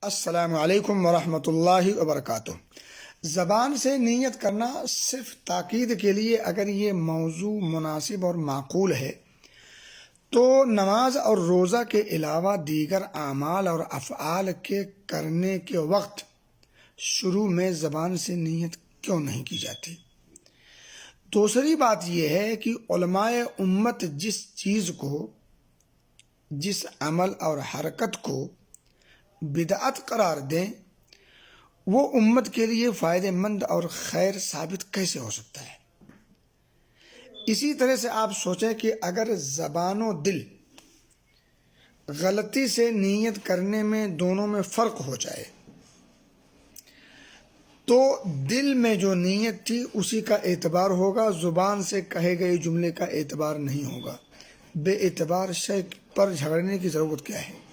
السلام علیکم ورحمۃ اللہ وبرکاتہ۔ زبان سے نیت کرنا صرف تاکید کے لیے اگر یہ موضوع مناسب اور معقول ہے تو نماز اور روزہ کے علاوہ دیگر اعمال اور افعال کے کرنے کے وقت شروع میں زبان سے نیت کیوں نہیں کی جاتی؟ دوسری بات یہ ہے کہ علماء امت جس چیز کو، جس عمل اور حرکت کو بدعت قرار دیں وہ امت کے لیے فائدہ مند اور خیر ثابت کیسے ہو سکتا ہے؟ اسی طرح سے آپ سوچیں کہ اگر زبان و دل غلطی سے نیت کرنے میں دونوں میں فرق ہو جائے تو دل میں جو نیت تھی اسی کا اعتبار ہوگا، زبان سے کہے گئے جملے کا اعتبار نہیں ہوگا۔ بے اعتبار شے پر جھگڑنے کی ضرورت کیا ہے؟